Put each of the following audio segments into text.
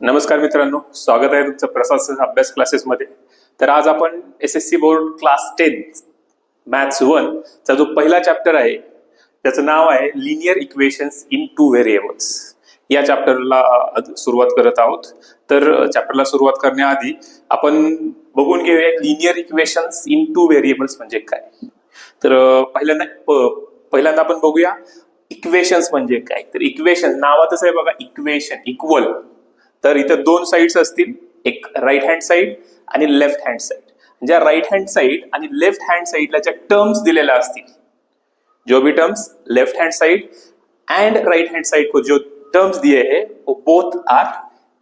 नमस्कार मित्रांनो, स्वागत आहे तुमचं प्रशासन अभ्यास क्लासेसमध्ये. तर आज आपण SSC बोर्ड क्लास 10 मॅथ्स 1 चा जो पहिला चॅप्टर आहे त्याचं नाव आहे linear equations in two variables. या चॅप्टरला सुरुवात करत आहोत. तर चॅप्टरला सुरुवात करण्याआधी आपण बघून घेऊया linear equations in two variables म्हणजे काय. तर पहिल्यांदा आपण बघूया इक्वेशन्स म्हणजे काय. तर इक्वेशन नावातच आहे बघा, इक्वेशन इक्वल. तर इथं दोन साइड्स असतील, एक राईट हँड साइड आणि लेफ्ट हँड साइड. ज्या राईट हँड साइड आणि लेफ्ट हँड साइडला ज्या टर्म्स दिलेल्या असतील, जो भी terms left hand side end right hand side को जो टर्म्स दिए हैं वो बोथ आर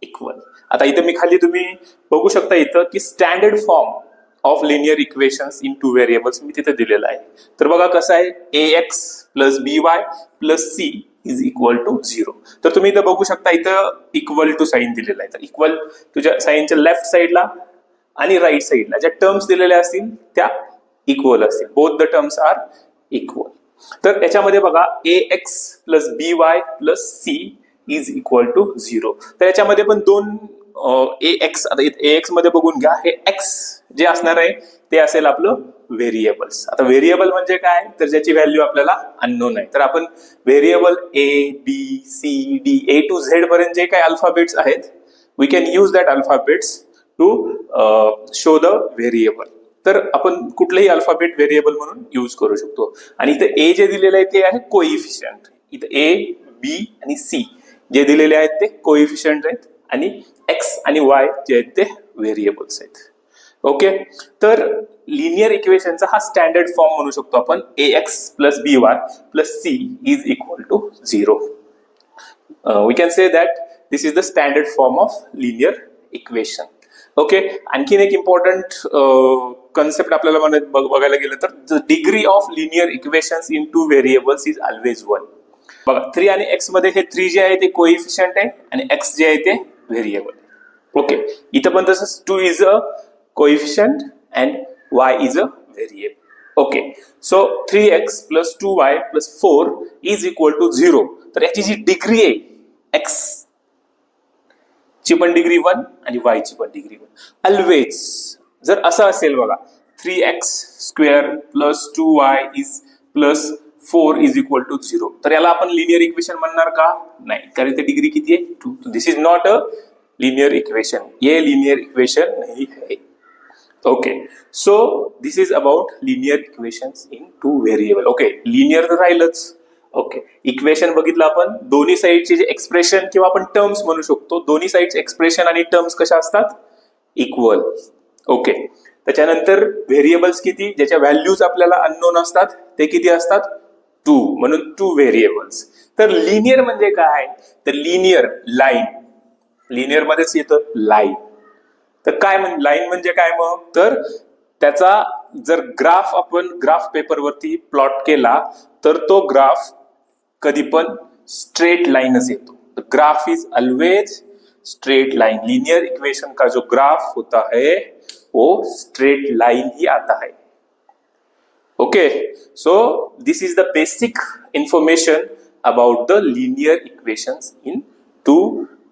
इक्वल. आता इथं मी खाली तुम्ही बघू शकता इथं की standard form of linear equations in two variables मी तिथे दिलेला आहे. तर बघा कसं आहे, ax plus by plus c is equal to 0. तर तुम्ही इथं बघू शकता इथं इक्वल टू साइन दिलेला आहे. तर इक्वल तुझ्या साइनच्या लेफ्ट साइडला आणि राईट साइडला ज्या टर्म्स दिलेल्या असतील त्या इक्वल असतील. Both the terms are equal. तर याच्यामध्ये बघा ax plus by plus c is equal to 0. तर याच्यामध्ये पण दोन ax, आता ax मध्ये बघून घ्या, हे x जे असणार आहे ते असेल आपलं व्हेरिएबल्स. आता व्हेरिएबल म्हणजे काय, तर ज्याची व्हॅल्यू आपल्याला अननोन आहे. तर आपण variable a b c d a to z पर्यंत जे काही अल्फाबेट्स आहेत, we can use that alphabets to show the variable. तर आपण कुठलेही अल्फाबेट व्हेरिएबल म्हणून यूज करू शकतो. आणि इथे a जे दिलेले आहे ते आहे कोइफिशियंट. इथे a b आणि c जे दिलेले आहेत ते कोइफिशियंट आहेत आणि x आणि y जे आहेत ते व्हेरिएबल्स आहेत. ओके, तर लिनियर इक्वेशनचा हा स्टँडर्ड फॉर्म म्हणू शकतो आपण, ax plus by plus c is equal to 0. We can say that this is the standard form of linear equation. Okay, आणखीन एक इम्पॉर्टंट कन्सेप्ट आपल्याला बघायला गेलं तर the degree of linear equations in two variables is always 1. बघा 3 आणि x मध्ये हे 3 जे आहे ते कोइफिशियंट आहे आणि x जे आहे ते व्हेरिएबल. ओके, इथं पण तसंच 2 is a coefficient and y is a variable. Okay, so 3x plus 2y plus 4 is equal to 0. तर याची जी डिग्री आहे x ची पण डिग्री 1 आणि y ची पण डिग्री 1. ऑलवेज जर असं असेल बघा, 3x square plus 2y is plus 4 is equal to 0, तर याला आपण लिनियर इक्वेशन म्हणणार का? नाही, कारण ते डिग्री किती आहे? 2. This is not a linear equation. ये लिनियर इक्वेशन नहीं है. Okay, so this is about linear equations in two variable. Okay, linear तर राहिलंच. ओके, इक्वेशन बघितलं आपण, दोन्ही साइडचे जे एक्सप्रेशन किंवा आपण टर्म्स म्हणू शकतो, दोन्ही साइडचे एक्सप्रेशन आणि टर्म्स कशा असतात? इक्वल. ओके, त्याच्यानंतर व्हेरिएबल्स किती, ज्याच्या व्हॅल्यूज आपल्याला अननोन असतात ते किती असतात? 2. म्हणून 2 व्हेरिएबल्स. तर लिनियर म्हणजे काय, तर लिनियर लाईन, लिनियर मध्येच येतं लाईन. तर काय लाईन म्हणजे काय मग, तर त्याचा जर ग्राफ आपण ग्राफ पेपरवरती प्लॉट केला तर तो ग्राफ कधी पण स्ट्रेट लाइनच येतो. Graph is always straight line. Linear equation का जो ग्राफ होता है वो स्ट्रेट लाइन ही आता है. Okay, so this is the basic information about the linear equations in two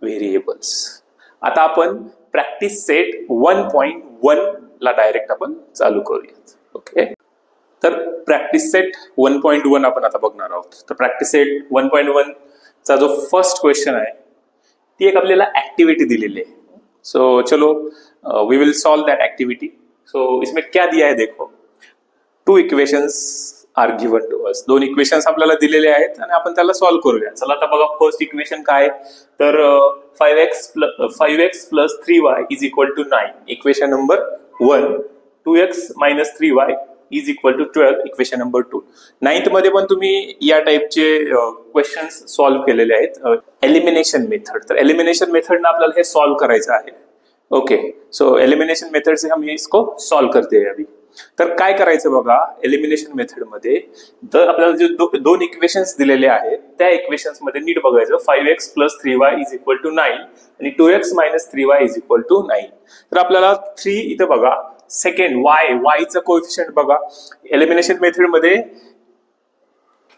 variables. आता आपण प्रॅक्टिस सेट 1.1 ला डायरेक्ट आपण चालू करूयात. ओके, तर प्रॅक्टिस सेट 1.1 आपण आता बघणार आहोत. तर प्रॅक्टिस सेट 1.1 चा जो फर्स्ट क्वेश्चन आहे ती एक आपल्याला ऍक्टिव्हिटी दिलेली आहे. सो चलो we will solve that activity. So इसमें क्या दिया है, देखो 2 equations are given to us. 2 equations आपल्याला दिलेले आहेत आणि आपण त्याला सॉल्व्ह करूया. चला आता बघा, फर्स्ट इक्वेशन काय, तर 5x plus 3y is equal to 9. Equation number 1. 2x minus 3y is equal to 12. Equation number 2. 9th मध्ये पण तुम्ही या टाइपचे क्वेश्चन्स सॉल्व्ह केलेले आहेत, एलिमिनेशन मेथड. तर एलिमिनेशन मेथडनं आपल्याला हे सॉल्व्ह करायचं आहे. ओके, सो एलिमिनेशन मेथड से हम इसको सॉल्व्ह करते हैं अभी. तर काय करायचं बघा, एलिमिनेशन मेथड मध्ये तर आपल्याला जे 2 इक्वेशन्स दिलेले आहेत त्या इक्वेशन्स मध्ये नीट बघायचं. 5x plus 3y is equal to 9 आणि 2x minus 3y is equal to 9. तर आपल्याला 3 इथं बघा, सेकंड y चं कोएफिशियंट बघा. एलिमिनेशन मेथड मध्ये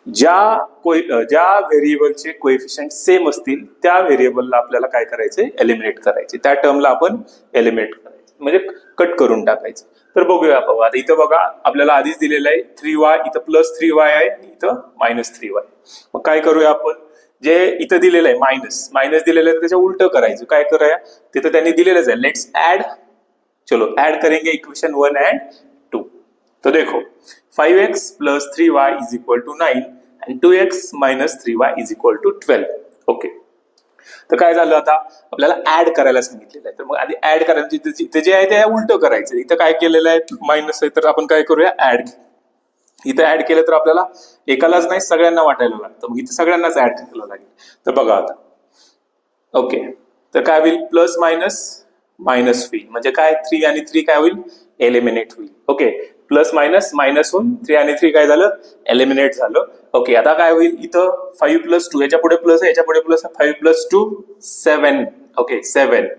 ज्या व्हेरिएबलचे कोएफिशियंट सेम असतील त्या व्हेरिएबलला आपल्याला काय करायचे, एलिमिनेट करायचे, त्या टर्मला आपण एलिमिनेट करायचे, म्हणजे कट करून टाकायचं. तर बघूया बाबा, आता इथं बघा आपल्याला आधीच दिलेलं आहे 3y, इथं +3y आहे आणि इथं -3y. मग काय करूया आपण, जे इथं दिलेलं आहे मायनस दिलेलं आहे त्याच्या उलट करायचं. काय करूया, तिथं त्यांनी दिलेलंच आहे, लेट्स ऍड, चलो ऐड करेंगे इक्वेशन 1 and 2. तो देखो 5x + 3y = 9 and 2x - 3y = 12. Okay, तर काय झालं, आता आपल्याला ऍड करायला सांगितलेलं आहे. तर मग आधी ऍड करायचं, इथे जे आहे ते उलट करायचं. इथं काय केलेलं आहे, मायनस आहे, तर आपण काय करूया, ऍड. इथं ऍड केलं तर आपल्याला एकालाच नाही सगळ्यांना वाटायला लागतं, मग इथे सगळ्यांनाच ऍड करायला लागेल. तर बघा आता, ओके, तर काय होईल, प्लस मायनस होईल, म्हणजे काय 3 आणि 3 काय होईल, एलिमिनेट होईल. ओके, प्लस मायनस होऊन 3 आणि 3 काय झालं, एलिमिनेट झालं. ओके, आता काय होईल, इथं 5 + 2, याच्या पुढे प्लस आहे, याच्या पुढे प्लस, 5 + 2 7. ओके, 7,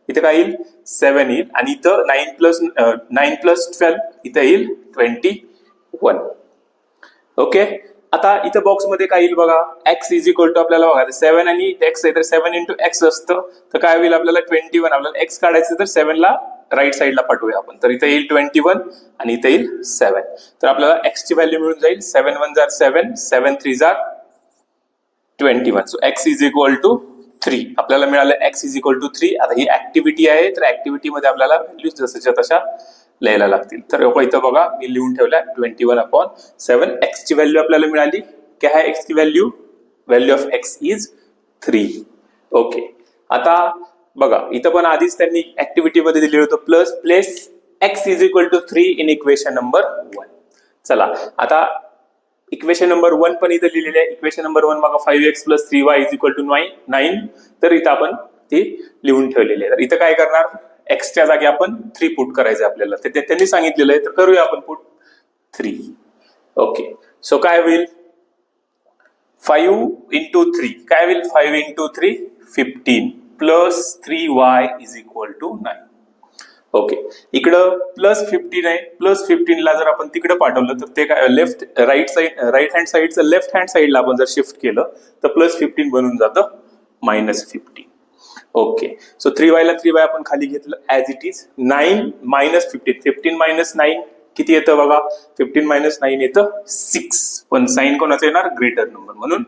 इथे काय येईल, 7 येईल, आणि इथं 9 + 12 इथं येईल 21. ओके, आता इथं बॉक्स मध्ये काय येईल बघा, x = आपल्याला बघा 7 आणि x आहे, तर 7 × x असतं, तर काय होईल आपल्याला 21. आपल्याला x काढायचं, तर 7 ला राईट साईडला पाठवूया आपण, तर इथे येईल 21 आणि इथे येईल 7. तर आपल्याला x ची व्हॅल्यू मिळून जाईल 7 × 1 = 7, 7 × 3 = 21. So x = 3. आपल्याला मिळालं x = 3. आता ही ऍक्टिव्हिटी आहे, तर ऍक्टिव्हिटी मध्ये आपल्याला व्हॅल्यूज जसंच्या तशा लिहायला लागतील. तर इथं बघा मी लिहून ठेवला 21/7. x ची व्हॅल्यू आपल्याला मिळाली. काय आहे x ची value, of x is 3. Okay, आता बघा इथं पण आधीच त्यांनी ऍक्टिव्हिटी मध्ये दिलेलं होतं, place x = 3 in equation number 1. चला, आता इक्वेशन नंबर 1 पण इथं लिहिलेलं आहे. इक्वेशन नंबर 1 बघा, 5x + 3y = 9. तर इथं आपण ते लिहून ठेवलेले आहे. तर इथं काय करणार, x च्या जागी आपण 3 पुट करायचं आपल्याला, ते त्यांनी सांगितलेलं आहे, तर करूया आपण पुट 3. ओके, सो काय होईल, 5 × 3 काय होईल, 5 × 3 15 + 3y = 9. ओके, इकडं +15 आहे, +15 ला जर आपण तिकडे पाठवलं तर ते काय, राईट हँड साईडचं लेफ्ट हँड साईडला आपण जर शिफ्ट केलं तर +15 बनून जातं -15. ओके, सो 3y ला 3y आपण खाली घेतलं ऍज इट इज. 9 - 15, 15 - 9 किती येतं बघा, 15 - 9 येतं 6, पण साइन कोणाचं येणार, ग्रेटर नंबर, म्हणून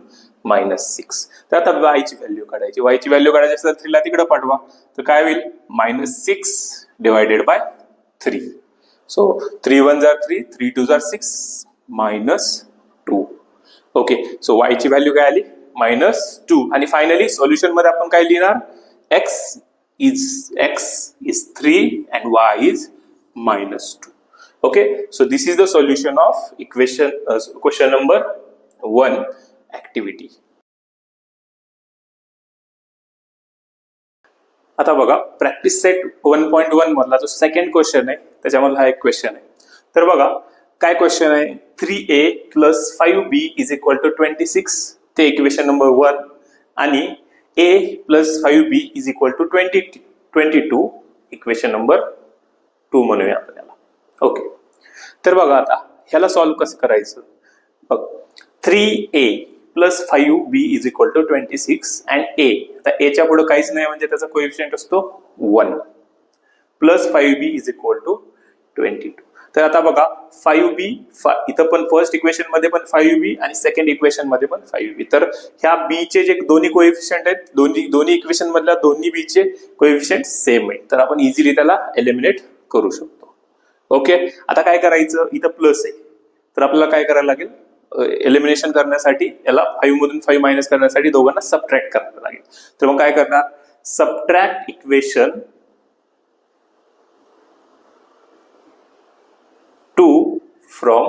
-6. तर आता y ची व्हॅल्यू काढायची. y ची व्हॅल्यू काढायची असेल 3 ला तिकडे पाठवा, तर काय होईल, -6 / 3. सो 3 × 1 = 3, 3 × 2 = 6, -2. ओके, सो y ची व्हॅल्यू काय आली, -2. आणि फायनली सोल्युशन मध्ये आपण काय लिहिणार, x is 3 and y is -2. Okay, so this is the solution of question number 1 activity. आता बघा, प्रॅक्टिस सेट 1.1 मधला जो सेकंड क्वेश्चन आहे त्याच्यामधला हा एक क्वेश्चन आहे. तर बघा काय क्वेश्चन आहे, 3a + 5b = 26 ते इक्वेशन नंबर 1 आणि a + 5b = 22 इक्वेशन नंबर 2 म्हणूया आपण याला. ओके, तर बघा आता ह्याला सॉल्व्ह कसं करायचं, बघ 3a + 5b = 26 and a, आता a च्या पुढे काहीच नाही म्हणजे त्याचा कोएफिशियंट असतो 1, + 5b = 22. तर आता बघा 5b, इथं पण फर्स्ट इक्वेशन मध्ये पण 5b आणि सेकंड इक्वेशन मध्ये पण 5b, तर ह्या b चे जे दोन्ही कोएफिशियंट आहेत, दोन्ही इक्वेशन मधल्या दोन्ही b चे कोएफिशियंट सेम आहेत, तर आपण इझिली त्याला एलिमिनेट करू शकतो. ओके, आता काय करायचं, इथं प्लस आहे, तर आपल्याला काय करायला लागेल, एलिमिनेशन करण्यासाठी याला 5 मधून 5 मायनस करण्यासाठी दोघांना सबट्रॅक्ट करायला लागेल. तर मग काय करणार, subtract equation 2 from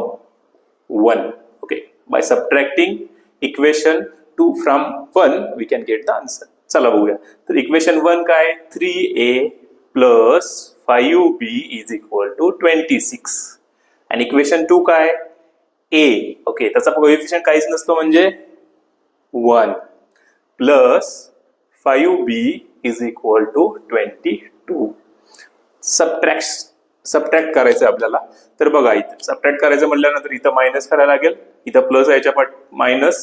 1. Okay, by subtracting equation 2 from 1 we can get the answer. चला बघूया. तर इक्वेशन 1 काय, 3a + 5b = 26 आणि इक्वेशन 2 काय, a. ओके, त्याचा कोएफिशियंट काहीच नसतो म्हणजे 1 + 5b = 22. सबट्रॅक्ट करायचं आपल्याला. तर बघा इथं सबट्रॅक्ट करायचं म्हटल्यानंतर इथं मायनस करायला लागेल, इथं प्लस याच्या पाठ मायनस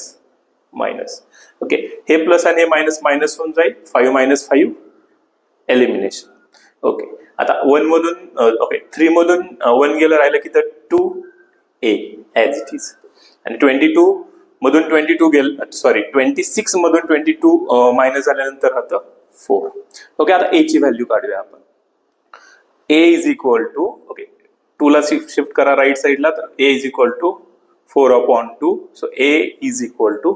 मायनस. ओके, हे प्लस आणि हे मायनस मायनस होऊन जाईल. 5 मायनस 5 एलिमिनेशन. ओके, आता 1 मधून ओके 3 मधून 1 गेलं राहिलं की तर 2a ॲज इट इज. आणि 22 मधून 22 गेलं, सॉरी 26 मधून 22 मायनस झाल्यानंतर राहतं 4. ओके, आता a ची व्हॅल्यू काढूया आपण. a is equal to, okay 2 ला शिफ्ट करा राईट साईडला, तर a is equal to 4/2. So a is equal to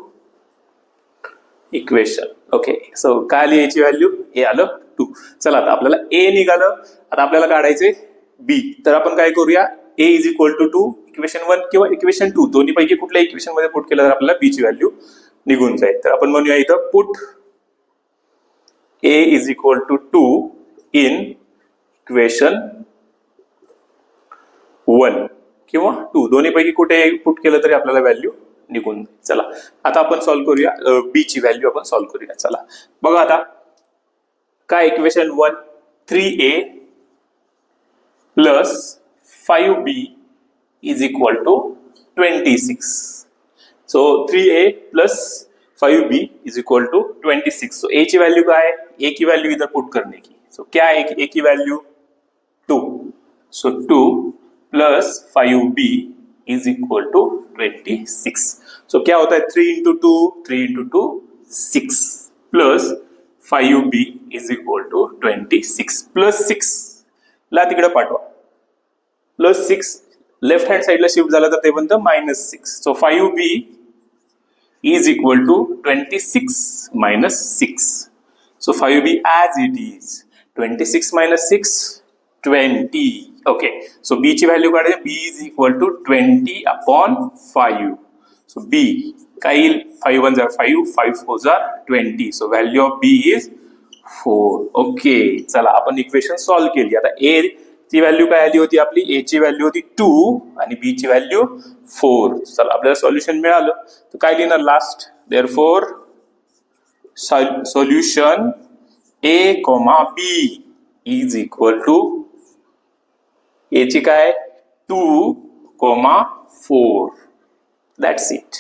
equation. Okay, so काय आली याची व्हॅल्यू? a आलं 2. चला आता आपल्याला a निघालं, आता आपल्याला काढायचे b. तर आपण काय करूया, a is equal to 2 equation 1 किंवा इक्वेशन 2 दोन्ही पैकी कुठल्या इक्वेशन मध्ये पुट केलं तर आपल्याला b ची व्हॅल्यू निघून जाईल. तर आपण म्हणूया इथं put a is equal to 2 in equation 1 किंवा 2 दोन्ही पैकी कुठे पुट केलं तरी आपल्याला व्हॅल्यू निघून जाईल. चला आता आपण सॉल्व्ह करूया, b ची व्हॅल्यू आपण सॉल्व्ह करूया. चला बघा आता काय equation 1 3a plus 5b is equal to 26. So 3a plus 5b is equal to 26. So a ची व्हॅल्यू काय है? a की वैल्यू इधर पुट करने की. सो क्या है a की value? 2. So 2 plus 5b is equal to 26. So क्या होता है 3 into 2, 3 into 2 6 plus 5b is equal to 26 plus 6 ला तिकडे पाठवा. प्लस 6 लेफ्ट हँड साइडला शिफ्ट झालं तर ते बनतं -6. So 5b is equal to 26 minus 6. So 5b as it is. 26 minus 6, 20. Okay. So b ची व्हॅल्यू काढायची. b is equal to 20/5. So b काय येईल? 5 1 5, 5 4 20. So value of b is 4. Okay. चला आपण इक्वेशन सॉल्व्ह केली. आता a ची value काय आली होती आपली? a ची व्हॅल्यू होती 2 आणि b ची व्हॅल्यू 4. चला आपल्याला सॉल्युशन मिळालं. तर काय लिहिणार last? Therefore solution a, b is equal to a ची काय 2, 4. That's it.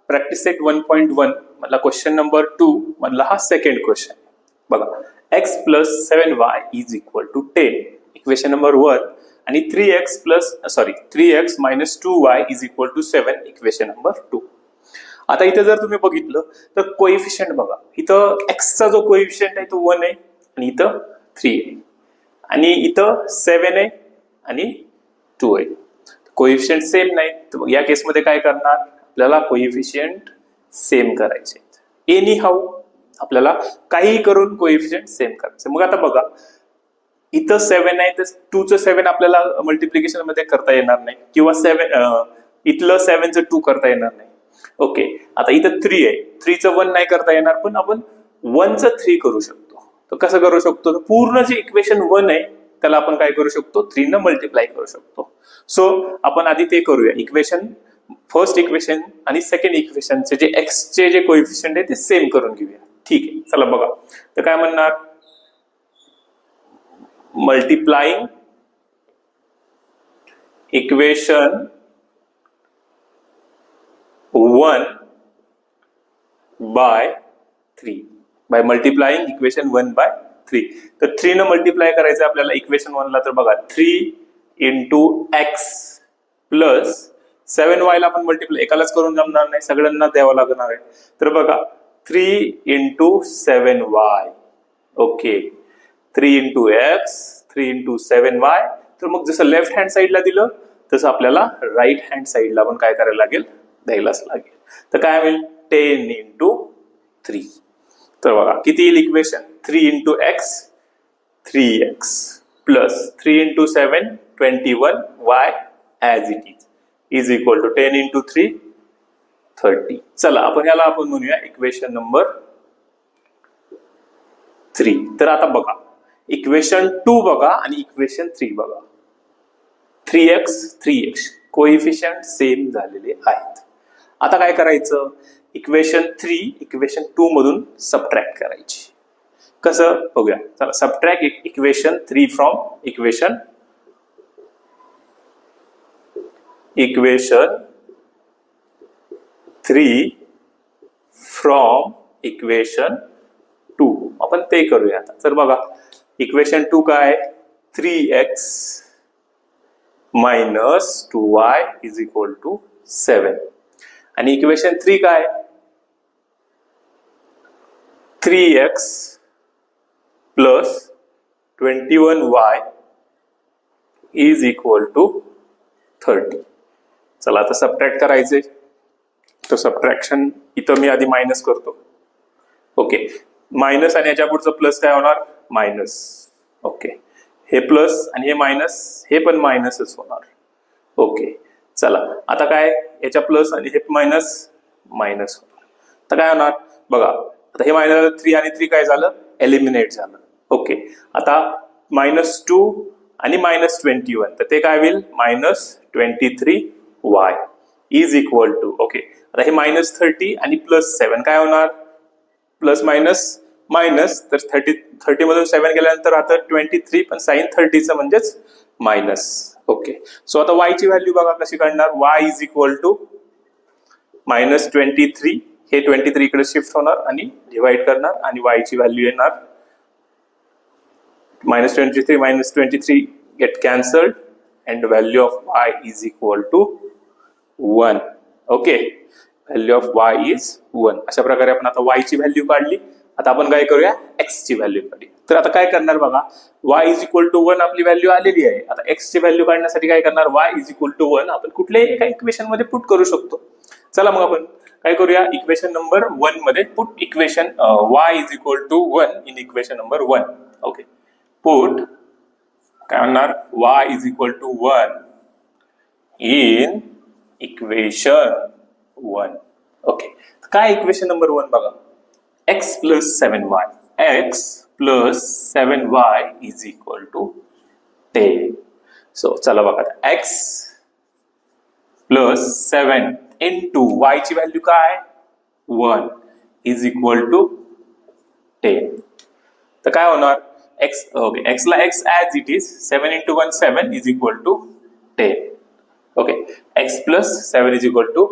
प्रॅक्टिस सेट 1.1 मधला क्वेश्चन नंबर 2 मधला हा सेकंड क्वेश्चन. बघा x plus 7y is equal to 10 equation number 1 आणि 3x minus 2y is equal to 7 equation number 2. आता इथे जर तुम्ही बघितलं तर कोएफिशियंट बघा, इथं x चा जो कोएफिशियंट आहे तो 1 आहे आणि इथं 3 आहे आणि इथं 7 आहे आणि 2 आहे. कोएफिशियंट सेम नाही, तर या केसमध्ये काय करणार? आपल्याला कोएफिशियंट सेम करायचे. एनी हाऊ आपल्याला काही करून कोएफिशियंट सेम करायचं. मग आता बघा इथं 7 आहे तर 2 चं 7 आपल्याला मल्टिप्लिकेशन मध्ये करता येणार नाही किंवा 7 इथलं 7 चं 2 करता येणार नाही. ओके, आता इथं 3 आहे, 3 चं 1 नाही करता येणार, पण आपण 1 चं 3 करू शकतो. तर कसं करू शकतो? पूर्ण जे इक्वेशन 1 आहे त्याला आपण काय करू शकतो? 3 न मल्टिप्लाय करू शकतो. सो आपण आधी ते करूया. इक्वेशन फर्स्ट इक्वेशन आणि सेकंड इक्वेशनचे जे x चे जे कोएफिशियंट आहे ते सेम करून घेऊया. ठीक आहे, चला बघा. तर काय म्हणणार? Multiplying equation 1 by 3. By multiplying equation 1 by 3. तर 3 न मल्टिप्लाय करायचं आपल्याला इक्वेशन 1 ला. तर बघा 3 इंटू x प्लस 7y ला आपण मल्टिप्लाय एकालाच करून जमणार नाही, सगळ्यांना द्यावं लागणार आहे. तर बघा 3 into 7y. Okay, 3 into x, 3 into 7y. तर मग जसं लेफ्ट हँड साईडला दिलं तसं आपल्याला राईट हँड साईडला पण काय करायला लागेल? द्यायलाच लागेल. तर काय होईल? 10 इंटू 3. तर बघा किती येईल equation? 3 into x 3x plus 3 into 7 21y as it is equal to 10 into 3 30. चला आपण याला आपण म्हणूया इक्वेशन नंबर 3. तर आता बघा इक्वेशन 2 बघा आणि इक्वेशन 3 बघा. 3x कोएफिशियंट सेम झालेले आहेत. आता काय करायचं? इक्वेशन 3 इक्वेशन 2 मधून सबट्रॅक्ट करायची. कसं बघूया. चला subtract equation 3 from equation equation 3 from equation 2 आपण ते करूया आता. तर बघा इक्वेशन 2 काय, 3x minus 2y is equal to 7 आणि इक्वेशन 3 काय, 3x plus 21y is equal to 30. चला आता सबट्रॅक्ट करायचे. तो सबट्रॅक्शन इथं मी आधी मायनस करतो. ओके, मायनस आणि याच्या पुढचं प्लस काय होणार, मायनस. ओके, हे प्लस आणि हे मायनस, हे पण मायनसच होणार. ओके, चला आता काय, याच्या प्लस आणि हे मायनस, मायनस होणार. आता काय होणार बघा, आता हे मायनस 3 आणि 3 काय झालं, एलिमिनेट झालं. ओके, आता -2 आणि -21 तर ते काय होईल, -23y is equal to. Okay, आता हे -30 आणि +7 काय होणार, प्लस मायनस मायनस, तर 30 मधून 7 गेल्यानंतर आता 23 पण साइन 30चं म्हणजेच मायनस. ओके, सो आता y ची व्हॅल्यू बघा कशी काढणार, y इज इक्वल टू -23, हे 23 इकडे शिफ्ट होणार आणि डिवाइड करणार आणि y ची व्हॅल्यू येणार -23 -23 get cancelled and value of y is equal to 1. Okay, value of y is 1. अशा प्रकारे आपण आता y ची व्हॅल्यू काढली. आता आपण काय करूया, x ची व्हॅल्यू काढली. तर आता काय करणार बघा, y इज इक्वल टू 1 आपली व्हॅल्यू आलेली आहे. आता x ची व्हॅल्यू काढण्यासाठी काय करणार, y इज इक्वल टू 1 आपण कुठल्याही एका इक्वेशन मध्ये पुट करू शकतो. चला मग आपण काय करूया, इक्वेशन नंबर 1 मध्ये put equation y is equal to 1 in equation number 1. Okay, put काय म्हणणार, y is equal to 1 in equation 1. Okay, काय इक्वेशन नंबर 1 बघा, x plus 7y, x plus 7y is equal to 10. So चला बघा, x plus 7 into y ची value काय, 1 is equal to 10. तर काय होणार, x, ओके, x ला x as it is, 7 into 1 7 is equal to 10. Okay, x plus 7 is equal to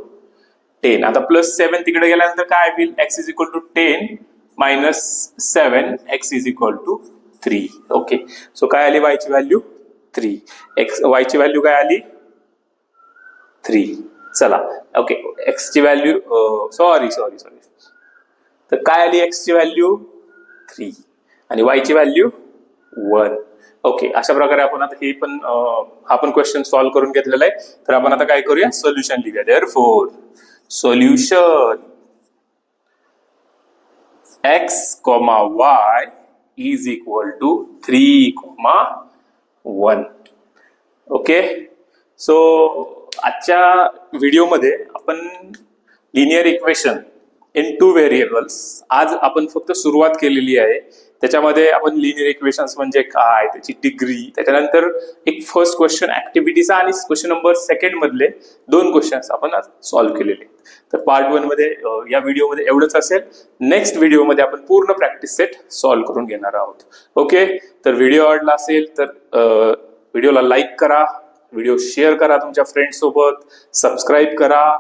10. आता plus 7 तिकडे गेल्यानंतर काय होईल, x is equal to 10 minus 7 x is equal to 3. Okay, so काय आली y ची व्हॅल्यू 3, y ची व्हॅल्यू काय आली 3. चला ओके, x ची व्हॅल्यू सॉरी तर काय आली, x ची व्हॅल्यू 3 आणि y ची व्हॅल्यू 1. ओके, अशा प्रकारे आपण आता हे पण हा पण क्वेश्चन सॉल्व्ह करून घेतलेला आहे. तर आपण आता काय करूया, सोल्युशन लिहूया. Therefore solution x, y is equal to 3, 1. Okay, so आजच्या व्हिडिओमध्ये आपण लिनियर इक्वेशन इन 2 व्हेरिएबल्स आज आपण फक्त सुरुवात केलेली आहे. त्याच्यामध्ये आपण लिनियर इक्वेशन्स म्हणजे काय, त्याची डिग्री, त्याच्यानंतर एक फर्स्ट क्वेश्चन ऍक्टिव्हिटीचा आणि क्वेश्चन नंबर 2 मधले 2 क्वेश्चन्स आपण आज सॉल्व्ह केलेले. तर पार्ट 1 मध्ये या व्हिडिओमध्ये एवढंच असेल. नेक्स्ट व्हिडिओमध्ये आपण पूर्ण प्रॅक्टिस सेट सॉल्व्ह करून घेणार आहोत. ओके, तर व्हिडिओ आवडला असेल तर व्हिडिओला लाईक करा, व्हिडिओ शेअर करा तुमच्या फ्रेंड्स सोबत, सबस्क्राईब करा